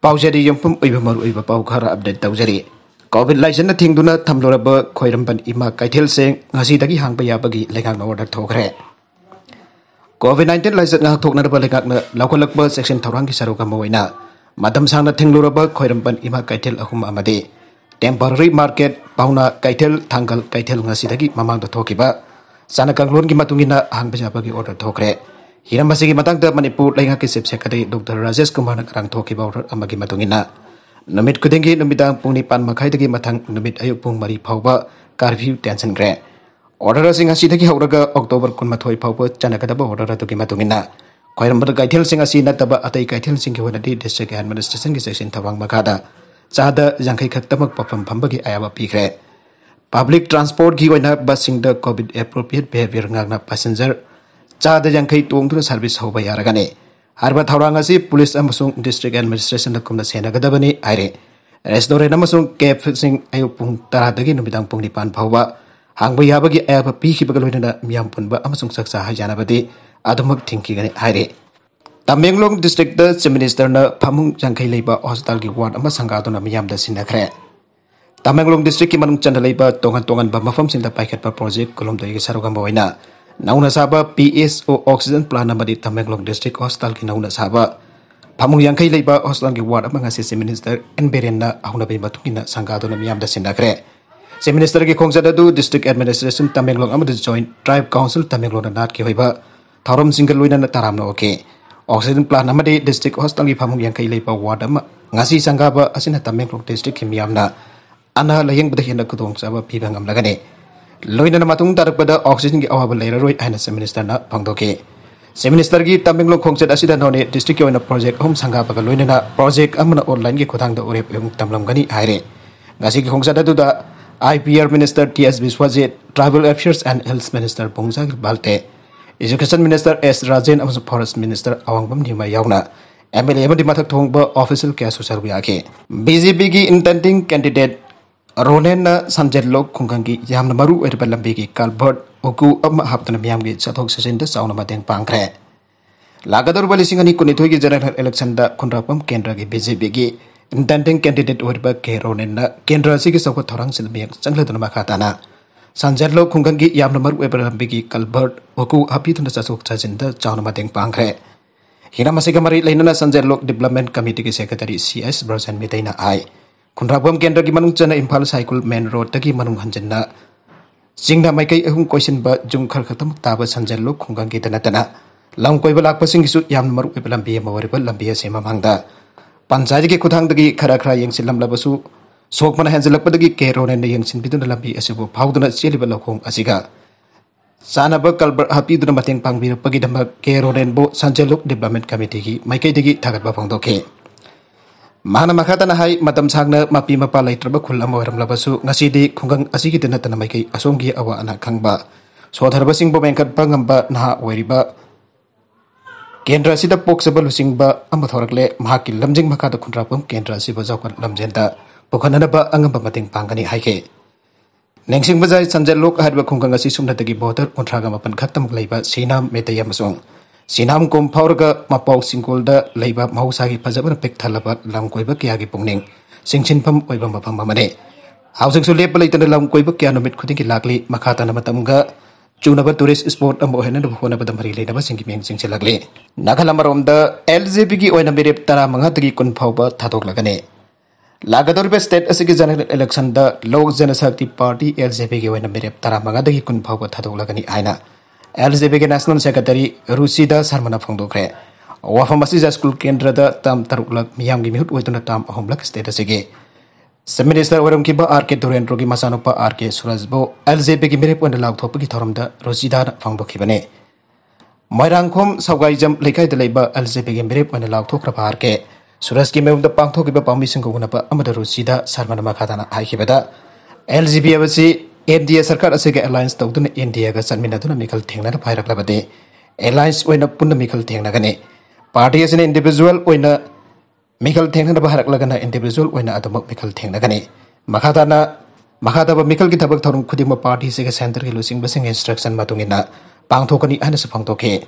Paujari Yumpum Ibamaru Iba Paukara update Taujari. COVID license Tingduna Tamloraba Koiramban Ima Kaitil saying Ngasi Dagi Hangbayabagi Legang order Tokre. COVID-19 license Toknaba Legagna Lokalakba section Tarangi Saruka Moina. Madam Sana Tingluraba Koiramban Ima Kaitil Ahum Amade. Temporary market Pauna Kaitil Tangal Kaitil Ngasi Dagi Mamang the Tokiba. Sana Kanglungi Matungina Hangbayabagi order Tokre. Hiramasi matang da Manipur Lenga Kisip Secretary Dr. Rajesh Kumar Nakarang Toki Bauter Amagi Matungina. Numit Kudingi Numidang Puni Pan Makaitagi Matang Numit Ayupung Mari Pauba Curfew Tension Gre. Order Singa Sitaki Hauraga October Kunmatoi Pauba Chanakadaba Order Toki Matungina. Koyamber Kaitil Singasi Nataba Atai Kaitil Sinki District Administration Section Tawang Makada. Sada Zankai Katamak Papam Pambagi Ayaba Pigre. Public transport Giwana busing the COVID appropriate behavior Ngagna passenger. Chada Yankai Tung to the service Hoba Yaragane. Harba Taurangasi, Police Amasung District Administration the Kumna Senagadabani, Ire. Restore Namasung Cap Fixing Ayupung Taradagi Nubidang Pungipan Pauba. Hangba Yabagi Ayapa Piki Bagalina Miampunba Amasung Saksa Hajanabadi, Adamak Tinki Ire. Tamenglong District the Minister na Pamung Jankai Labor Hostalgi Ward Amasangadona Miam the Sinakre. Tamenglong District Kimanung Chandalaba Tongan Bamafams in the Packet Project Colum de Sarugamboina. Nauna Saba PSO Oxygen Plan Namadi Tamenglong District Hostel ki Nauna Saba Pamung Yankai Labor Hostel ki Ward among Assistant Minister and Berena Ahunabi Batukina Sangado Miam the Sindakre. Se Minister ki Kongsadadu District Administration Tamenglong Amad Joint Tribe Council Tamenglong Nat Kihiba Taurum Single Luina Taramno okay. Oxygen Plan Namadi District Hostel ki Pamung Yankai Labor Ward Ngasi Sangaba Asina Tamenglong District Kimiamna Ana Laying Badahina Kudong Saba Pibangam Lagane. Loina Matung Tarpada Oxygen Awaba Later and the Minister Na Pangdoke. Minister Gi Taminglo Kongset Asida None District in a project Home Sangapa Luina project Amana online Kotang the Orep Tamlangani Ire. Ngasi Kongsada to the IPR Minister T.S. Biswazit, Tribal Affairs and Health Minister Pongsak Balte, Education Minister S. Rajan as Forest Minister Awangam Nima Yauna, MLA Matak Tongba Official Kasu Sarviake. BZP intending candidate Ronena Sanjello Kungangi Yamnamaru Erbalambiki Calbert Oku Haptanamiamgi Satok Sesenda Saunamateng Pankre. Lagador Balisingani Kunitugi General Election da Kundrapam Kendragi BZP intending candidate Urba K. Ronena Kendra Sigisako Torang Silbiak Sangleton Makatana. Sanjello Kungangi Yamnamaru Erbalambiki Calbert Oku Hapitun Sasok Sesenda Saunamateng Pankre. Hiramasigamari Lenana Sanjello Development Committee Secretary CS Brosan Mitaina I. Kunrabam Kendra Gimanung Chana Impal Cycle Main Road Taki Manung Hanjana Singna Makai Ahum Question but Jungkar Katam Taba Sanjelo Kungang Gitanatana Lang Koibalak Passing Su Yamar Wipalambi Mawaribal Lambia Semamanga Pansadi Kutang the Karakra Yang Silam Labasu Sokman Hanselapadi Keron and the Yang Sinbidun Lambi Asibu Powduna Silibalakum Asiga Sanaba Kalber Happy Dramating Pangbi Pagidama Keron and Bo Sanjelo Development Committee Makai Digi Tagapangdoke. Mana Makatana Hai Madam Sagna Mapi Mapa Laitraba Kulamoram Labasu Nasidi Kungang Asiki Natanamaki Asongi Awa Anakangba So Tarbasing Bobankat Pangamba Naha Weriba Kendra Sida Poxable Singba Amathorakle Mahaki Lamjing Makata Kundrapum Kendra Siba Zakat Lamjenta Pokanaba Angamba Mating Pangani Haike Nengsing Bazai Sanjalok Hadba Kungangasi Sumnatagi Boter Kontragamapan Katam Laiba Sinam Metayamasong Sinam Compourga Mapau Singolda Labor Mausagi Pazaban Pictalaba Lamqueba Kiagi Pungning Singchin Pum Webama Pamamane Housing so label later Lam Queba Kianomit Kutiki Lagli Makatana Matamga Junaba Tourist Sport Amohan of Honabadamari Lava Singing Singsilagli Nakalamarom the LZPG or Namirip Tara Mangatri Kun Pauba Tatok Lagane Lagadorbe State as a general election the Low Zenasati Party LZPG or Namirip Tara Mangatri Kun Pauba Tatok Lagani Aina LZPG National Secretary Rusida Sarmana Pongdokre. Wafamasi School Kendra Tam Tarulak Miami Mihut Wituna Tam Homelak State Sige. Minister Warum Kiba Arke Duran Rogi Masanopa Arke Surasbo LZPG Mirip and the Lauk Topi Toramda Rusida Pongdokibane. Moirangkom Sawai Lekai the Labor LZPG Mirip and the Lauk Tokra Arke. Suraski Mem the Pangtokiba Pamising Gunapa Amada Rusida Sarmana Makatana Aikibada. LZPG India Sarkar Asega Alliance Tawdun India Gasanminaduna Mikal Tingna Pirak Labade Alliance when a Punda Mikal Tingnagane Party as an individual when a Mikal Tingna Baharak Lagana individual when a Adamak Mikal Tingnagane Makatana Makataba Mikal Gitabak Torum Kudima Party Sega Center losing Basing Instruction Matungina Pangtokani and Sapangtoke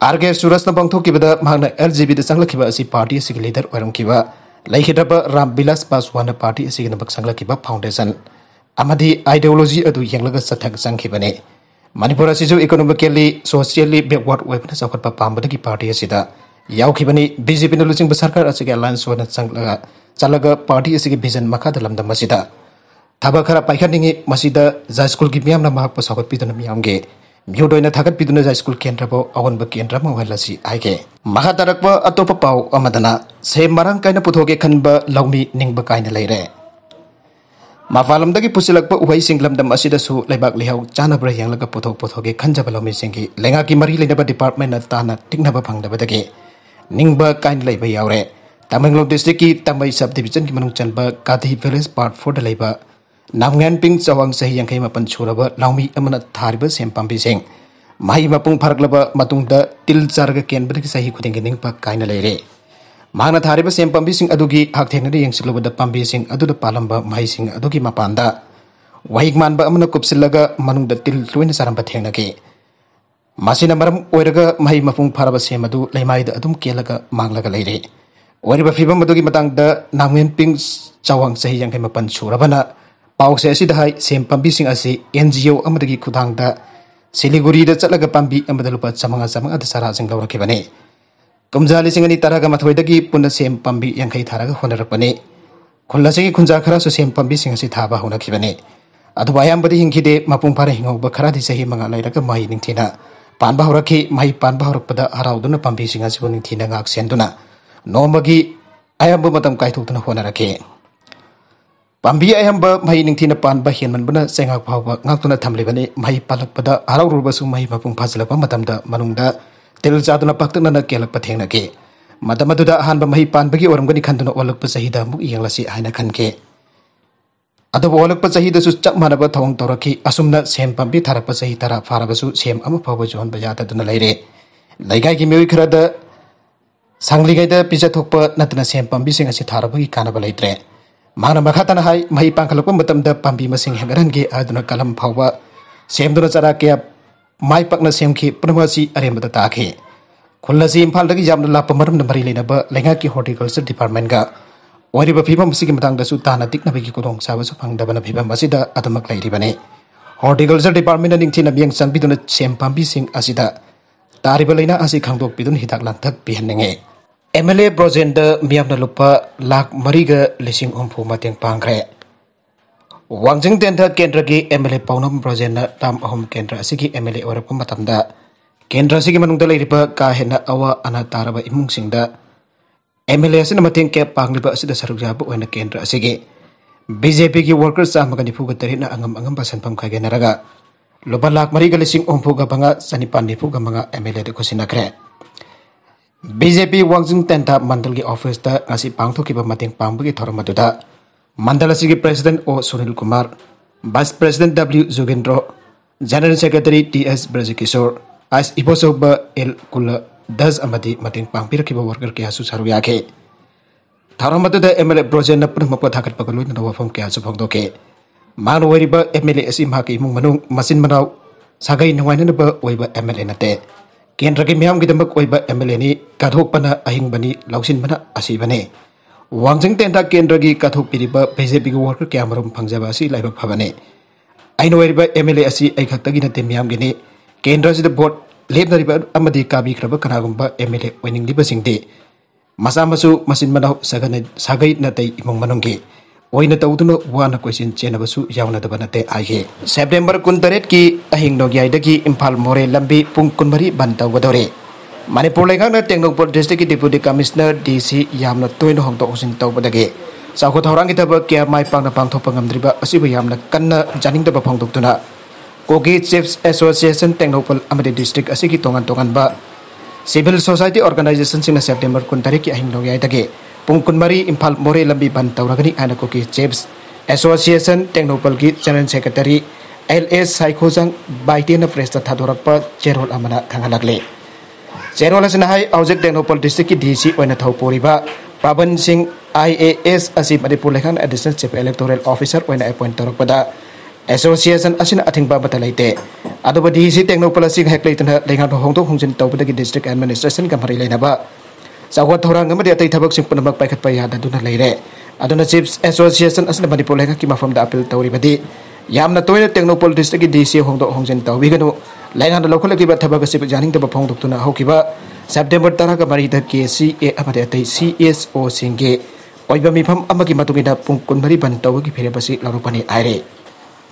RK Suraj पांथोखिबदा मांगना LJP द संगलखिबा असि party असि leader ओरमखिबा लैखिद्रबा Ram Vilas Paswan party असि नबक संगलखिबा फाउंडेशन अमदी आइडियोलॉजी अदु यंगलगा सथक संखिबने मणिपुर असिजु इकोनॉमिकली सोशली बैकवर्ड वेबना चौखटपा पांबदगी पार्टी असिदा यावखिबनी बीजेपी न लुचिंग सरकार असि अलायंस वन संगलगा चलगा पार्टी असि विजन मखाद लमदम मसिदा थबा खरा पाइखनिंगी मसिदा जा स्कूल की मियामना महक पसाखत मियामगे म्यूडोइना थागत पिदुना जा स्कूल केंद्र बो अवनब केंद्र महलसी आइके महातारक अतोप पाव अमदना से मरंग कायना पुथोगे खनब लौमी निंगब कायना लेरे माफालमदगी पुसिलक उहै सिंगलमदम असिदसु लेबाक लेहाव चानब्र यांगलग पुथोगे खनजब लौमी सिंगी लेंगा की मरी लेनब डिपार्टमेंट ताना टिकनब फंगदबदगे निंगब कायना लेब यावरे तमेंगलों डिस्ट्रिक्ट की तमई सब डिवीजन की मनुंग चनब काधी विलेज पार्ट 4 द लेबा नामगन पिंग चवांग सही यंखै मपन छुरब लाउमी अमना थारिब सेम पांबी सिंग माही मपुंग फरकलब मतुंग तिल चारग केनबदगी सही खुदिंग निंग पा कायना लेरे मांगना थारिब सेम पांबी सिंग अदुगी हाकथेंगदे यंगसिलबद पांबी सिंग अदुद पालंब माही सिंग अदुगी मपांदा वहिग मानब अमना कुपसिलग मनुंग तिल लोइन सारंब थेंगनगे मासिना मरम ओइरग माही मपुंग फरब सेम अदु लेमाइद अदुम केलग मांगलग लेरे ओइरब फिबम अदुगी मतंगद नामगन पिंग चवांग सही यंखै मपन छुरबना पाउसे असिदहाई सेम पांबी सिंग असि एनजीओ अमदगी खुदांगदा सिलीगुड़ी द चलगा पांबी अमद लुपा चमंगा चमंगा द सारा सिंग लौरखिबने कुमजा लिसिंगनी तरगा मथवैदगी पुन सेम पांबी यंखै थारगा होनरपने खुल्लासिगी खुंजा खरा सु सेम पांबी सिंग असि थाबा होनखिबने अदुबा यामबदी हिंखिदे मपुंग फारे हिंगौब खरादि सही मंगा लैरगा माही निंथिना पानबा हरखि माही पानबा हरकपदा हराउदुना पांबी सिंग असि निंथिना गाक सेंदुना नोमगी अयंब मतम कायथुतुना होनरखे पांबी अयंब मही निंथिना पानबा हेनमनबना सेंगाक फावबा गाक्तुना थमलिबने मही पालकपदा हराउरुबसु मही मपुंग फाजलबा मतमदा मनुंगदा तेल चादुना पक्तना केलकपा थेंगनगे मतमदुदा अहानब मही पानबगी ओरमगनी खंदुना ओलकपा सहीदा मुक यंगलासी हायना खनके अदब ओलकपा सहीदसु चप मानब थवंग तौरखि असुमना सेम पांबी थारकपा सही तरा फारबसु सेम अमा फावबा जोहन बजातदुना लेरे लैगाई की मियोइ खरादा सांगलिगैदा पिजाथोकपा नतना सेम पांबी सिंग असि थारबगी कानबा लेत्रे माना मखातना हाई मही पांखलप मतमदा पांबी मसिंग हेंगरनगे अदुना कलम फावबा सेमदुना चरा के माई पकना सेमखि पुनमसी अरेमदा ताखे खुल्लासी इम्फालदगी यामना लाप मरम मरी लेनब लेंगा की हॉर्टिकल्चर डिपार्टमेंट का ओरिबा फिबम सिगी मतंगदसु ताना तिकनबगी कुदोंग साबसु फंगदबना फिबम असिदा अदमक लैरिबने हॉर्टिकल्चर डिपार्टमेंट निंगथिना बियंग संबिदुना सेम पांबी सिंग असिदा तारिबा लेना असि खांदोक पिदुन हिदाक लांथक पिहननेंगे MLA प्रोजेंट मियामना लुपा लाख मरीगा लिसिंग हुम्फु मतेंग पांग्रे वांगजिंग तेंथा केंद्र की MLA पाउनम प्रोजेंट ताम अहम केंद्र असिगी MLA ओरप मतमदा केंद्र असिगी मनुंगदा लेरिबा का हेना अवा अना तारबा इमुंगसिंगदा MLA असिना मतेंग के पांगलिबा असिदा सरुजाबा ओइना केंद्र असिगी BJP की वर्कर्स चामगा निफुगा तरिना अंगम पसंदपम खगेनरगा लुपा लाख मरीगा लिसिंग हुम्फुगा बंगा सनिपान निफुगा मंगा MLA दे खुसिनखरे BJP वांगजिंग तेंथा मंडल की ऑफिस ता ngasi पांगथोकिबा मतेंग पांगबगी थोरमदुदा मंडल असिगी president O Sunil Kumar vice president W Jogendra general secretary TS Brajakishore आइस इपोसोब एल कुल दस अमदी मतेंग पांगपिरकिबा वर्कर के आसु सारु याखे थोरमदुदा MLA प्रोजेक्ट न पुनः मपा थाकटपा लोइना वफम के आसु फंगदोके मान वरिबा MLA असि माके इमुंग मनुंग मसिन मनाव सागै नवाइनबा ओइबा MLA नते केंद्र के मियाम की दमक ओइबा MLA नि काथोकपना अहिंगबनी लौसिनबना असिबने वांगजिंग तेंथा केंद्र की काथोकपिरिबा BJP की वर्कर के अमरम फंगजाबा असि लाइबा फबने आइनो ओइबा MLA असि ऐखक्तगी नते मियाम गिनि केंद्र सिद बोर्ड लेबनरिबा अमदि काबिख्रबा कनागुंबा MLA ओइनिंगलिबा सिंगदे मसामसु मसिन मनाव सागै नतै इमुंग मनुंगी ओइना तौदुना वाना क्वेश्चन चेनबसु यावनदबा नते आइहे सेप्टेम्बर 19 की अहिंग नोगियाइदगी इम्फाल मोरे लंबी पुंग 13 बंद तौगदोरे मणिपुर लेंगाना टेंगनोपल डिस्ट्रिक्ट की डिप्यूटी कमिश्नर DC यामना तोइनो होंदोक होसिन तौबदगे साखो थौरांगी थबक के माइ पांगना पांगथोपा ngamdriba asibu यामना कन्ना जानिंगदबा फोंदोक्तुना कोगी चिफ्स एसोसिएशन टेंगनोपल अमदि डिस्ट्रिक्ट असिगी तोंगन तोंगनबा सिविल सोसाइटी ऑर्गेनाइजेशन सिंह सेप्टेम्बर 19 की अहिंग नोगियाइदगे पुंग 13 इम्फाल मोरे लंबी बंद तौरगनी आना कोगी चिफ्स एसोसिएशन टेंगनोपल की जनरल सेक्रेटरी LS साइखोजंग बाइटेना प्रेस थादोरप चेरोल अमना खंगलगले चेरोल असना हाई औजेक टेंगनोपल डिस्ट्रिक्ट की DC ओइना थौपोरिबा पावन सिंह IAS असि मणिपुर लेखान एडिशनल चीफ इलेक्टोरल ऑफिसर ओइना अपॉइंट तौरपदा association asina athingba bata leite adoba DC technopolicy hek leitana lenga hongdok hongjin tawbadagi district administration ka mari leinaba chawat thorang amadi atai thabak sing punamak paikhat pa yada duna leire aduna chiefs association asina manipur lenga ki mafam da appeal tawri badi yamna toina technopol district ki DC hongdok hongjin tawbi ganu lenga da lokhol ki ba thabak sip janing da phongdok tuna hokiba September tara ka mari da KCA amadi atai CSO singge oiba mifam amagi matungina pung kunmari ban tawgi pherebasi larupani aire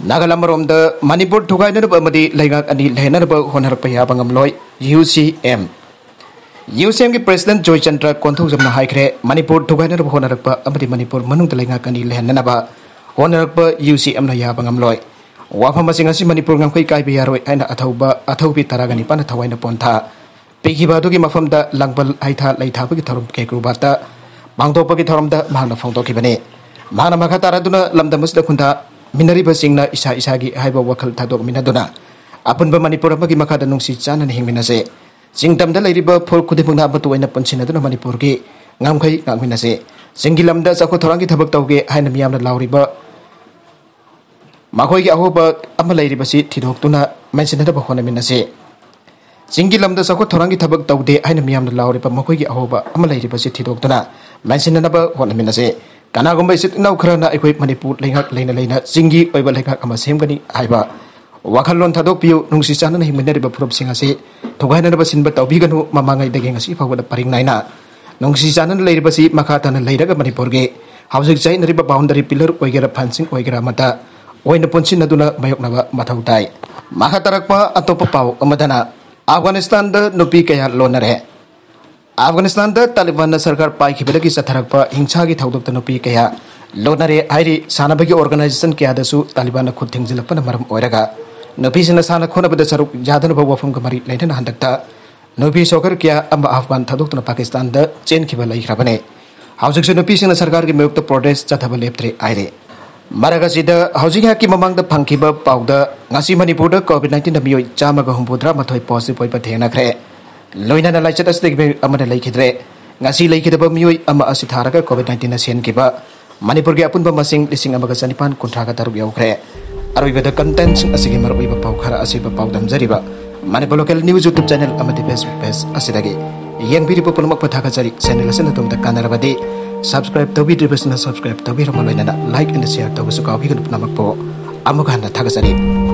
Nagalam the Manipur Tugai Amadi Legak and Lenar Honorpaya Bangamloy UCM UCM President Joy Chandra Kontos of Nahaikre Manipur Tugai Honorapa Amadi Manipur Manu the Legak and Lehanaba Honorapa UCM Naya Bangamloy Wapamasingasi Manipur Namkai Biaro and Atauba Ataubi Taragani Panatawaina Ponta Pikiba Dugi Mafamda Langbal Aita Laitapi Tarum Kekrubata Bangtopaki Taramda Mana Fondokibane Mana Makataraduna Lamdamus the Kunda Minari basingna isa isagi haiba wakal thadok minaduna apunba manipur amagi makada nungsi chana ni hingminase singtamda lairiba phol khudimungna batu aina ponsinaduna manipur gi ngamkhai ngangminase singilamda chakho thorangi thabak tawge haina miyamna lauriba makhoi gi ahoba ama lairiba si thidoktuna mensinada bahona minase singilamda chakho thorangi thabak tawde haina miyamna lauriba makhoi gi ahoba ama lairiba si thidoktuna mensinada bahona minase Kanagumba sit now Krana equip Manipur Lingak Lena Zingi over Lingak Amasimgani Iba Wakalon Tadopio Nungsisana Himinariba Prop Singase Togana Basin but Obigano Mamanga Degangasi for the Paring Nina Nungsisana Ladybasi Makatan Lada Manipurge Housing Chain Riba Boundary Pillar Oigera Pansing Oigera Mata Oin the Ponsinaduna Mayoknava Matautai Mahatarakpa Atopapau Amadana Afghanistan the Nupikaya Lonare Afghanistan the Taliban Sarkar Pai Kibaki Satarapa Inchagi Taudok Nupi Kaya Lonare Iri Sanabagi organization Kiadasu Taliban Kuting Zilapan Maram Oraga Nupis in the Sana Kona the Saruk Jadanaba from Kamari Latin Handakta Nupi Soccer Kia Amba Afghan Taduk Pakistan the Chain Kibala Rabane Housing Nupis in the Sarkar Milk the protest Chataba Leptre Ire Maragasida Housing Haki among the Pankiba Powder Ngasi Manipuda COVID-19 the mioi Chamaga Humpudra Matoi Positive Patena Cre Loina Laichatas the Amada Leikhidre Ngasi Leikhidre mioi Ama Asitharaka COVID-19 Asian Kiba Manipur apunba masing lising Amagasanipan Kontrakatar Youkhre Are with the contents as a gamer with Paukara Asiba Paudam Zariba Manipur local news YouTube channel Amadi Best Asidagi Young people Makpatakazari send a lesson to the Kanarabadi subscribe to be subscribe to be like and share to Suka Namakpo Amagana Tagasari